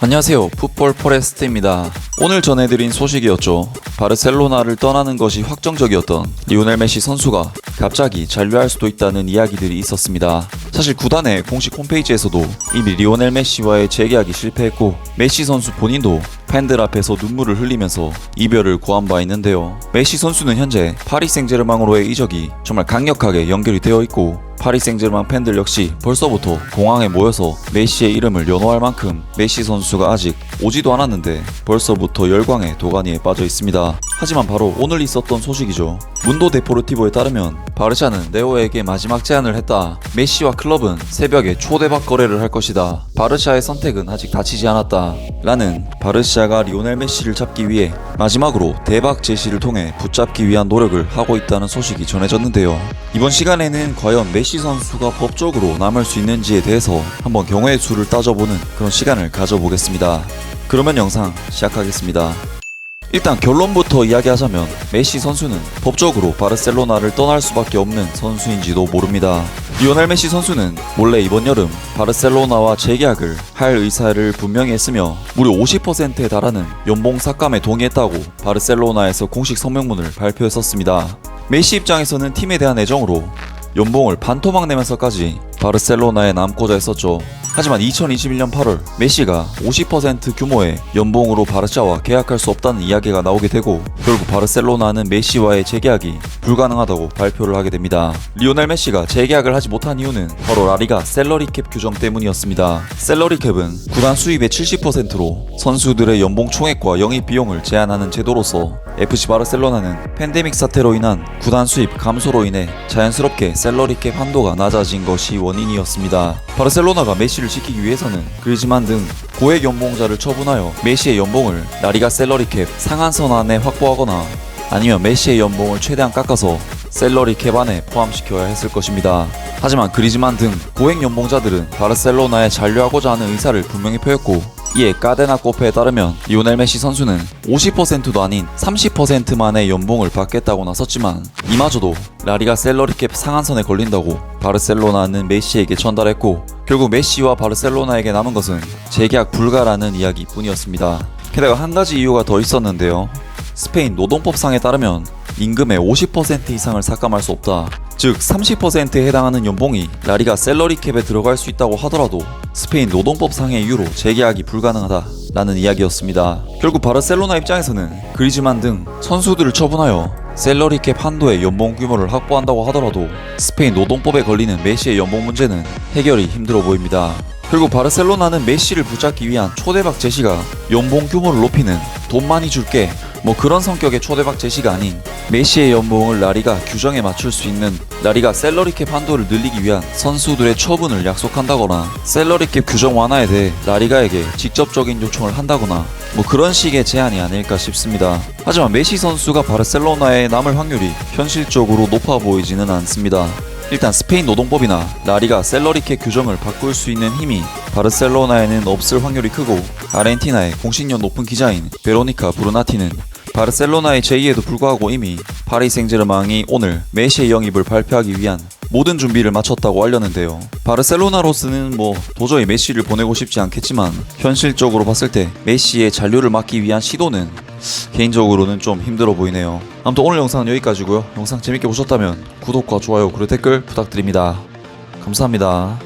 안녕하세요, 풋볼 포레스트입니다. 오늘 전해드린 소식이었죠. 바르셀로나를 떠나는 것이 확정적이었던 리오넬 메시 선수가 갑자기 잔류할 수도 있다는 이야기들이 있었습니다. 사실 구단의 공식 홈페이지에서도 이미 리오넬 메시와의 재계약이 실패했고, 메시 선수 본인도 팬들 앞에서 눈물을 흘리면서 이별을 고한 바 있는데요. 메시 선수는 현재 파리 생제르맹으로의 이적이 정말 강력하게 연결이 되어 있고, 파리 생제르맹 팬들 역시 벌써부터 공항에 모여서 메시의 이름을 연호할 만큼 메시 선수가 아직 오지도 않았는데 벌써부터 열광의 도가니에 빠져 있습니다. 하지만 바로 오늘 있었던 소식이죠. 문도 데포르티보에 따르면 바르샤는 네오에게 마지막 제안을 했다. 메시와 클럽은 새벽에 초대박 거래를 할 것이다. 바르샤의 선택은 아직 닫히지 않았다. 라는, 바르샤가 리오넬 메시를 잡기 위해 마지막으로 대박 제시를 통해 붙잡기 위한 노력을 하고 있다는 소식이 전해졌는데요. 이번 시간에는 과연 메시 선수가 법적으로 남을 수 있는지에 대해서 한번 경우의 수를 따져보는 그런 시간을 가져보겠습니다. 그러면 영상 시작하겠습니다. 일단 결론부터 이야기하자면 메시 선수는 법적으로 바르셀로나를 떠날 수밖에 없는 선수인지도 모릅니다. 리오넬 메시 선수는 원래 이번 여름 바르셀로나와 재계약을 할 의사를 분명히 했으며 무려 50%에 달하는 연봉 삭감에 동의했다고 바르셀로나에서 공식 성명문을 발표했었습니다. 메시 입장에서는 팀에 대한 애정으로 연봉을 반토막 내면서까지 바르셀로나에 남고자 했었죠. 하지만 2021년 8월 메시가 50% 규모의 연봉으로 바르샤와 계약할 수 없다는 이야기가 나오게 되고, 결국 바르셀로나는 메시와의 재계약이 불가능하다고 발표를 하게 됩니다. 리오넬 메시가 재계약을 하지 못한 이유는 바로 라리가 셀러리캡 규정 때문이었습니다. 셀러리캡은 구단 수입의 70%로 선수들의 연봉 총액과 영입 비용을 제한하는 제도로서 FC 바르셀로나는 팬데믹 사태로 인한 구단 수입 감소로 인해 자연스럽게 셀러리캡 한도가 낮아진 것이 원인이었습니다. 바르셀로나가 메시를 지키기 위해서는 그리즈만 등 고액 연봉자를 처분하여 메시의 연봉을 라리가 셀러리캡 상한선 안에 확보하거나 아니면 메시의 연봉을 최대한 깎아서 셀러리캡 안에 포함시켜야 했을 것입니다. 하지만 그리즈만 등 고액 연봉자들은 바르셀로나에 잔류하고자 하는 의사를 분명히 표했고, 이에 까데나 코페에 따르면 리오넬 메시 선수는 50%도 아닌 30%만의 연봉을 받겠다고 나섰지만, 이마저도 라리가 셀러리캡 상한선에 걸린다고 바르셀로나는 메시에게 전달했고, 결국 메시와 바르셀로나에게 남은 것은 재계약 불가라는 이야기뿐이었습니다. 게다가 한 가지 이유가 더 있었는데요. 스페인 노동법상에 따르면 임금의 50% 이상을 삭감할 수 없다. 즉 30%에 해당하는 연봉이 라리가 셀러리캡에 들어갈 수 있다고 하더라도 스페인 노동법상의 이유로 재계약이 불가능하다 라는 이야기였습니다. 결국 바르셀로나 입장에서는 그리즈만 등 선수들을 처분하여 셀러리캡 한도의 연봉 규모를 확보한다고 하더라도 스페인 노동법에 걸리는 메시의 연봉 문제는 해결이 힘들어 보입니다. 결국 바르셀로나는 메시를 붙잡기 위한 초대박 제시가 연봉 규모를 높이는 돈 많이 줄게 그런 성격의 초대박 제시가 아닌, 메시의 연봉을 라리가 규정에 맞출 수 있는 라리가 셀러리캡 한도를 늘리기 위한 선수들의 처분을 약속한다거나 셀러리캡 규정 완화에 대해 라리가에게 직접적인 요청을 한다거나 그런 식의 제안이 아닐까 싶습니다. 하지만 메시 선수가 바르셀로나에 남을 확률이 현실적으로 높아 보이지는 않습니다. 일단 스페인 노동법이나 라리가 셀러리캡 규정을 바꿀 수 있는 힘이 바르셀로나에는 없을 확률이 크고, 아르헨티나의 공신력 높은 기자인 베로니카 브루나티는 바르셀로나의 제의에도 불구하고 이미 파리 생제르맹이 오늘 메시의 영입을 발표하기 위한 모든 준비를 마쳤다고 알렸는데요. 바르셀로나로서는 도저히 메시를 보내고 싶지 않겠지만, 현실적으로 봤을 때 메시의 잔류를 막기 위한 시도는 개인적으로는 좀 힘들어 보이네요. 아무튼 오늘 영상은 여기까지고요. 영상 재밌게 보셨다면 구독과 좋아요 그리고 댓글 부탁드립니다. 감사합니다.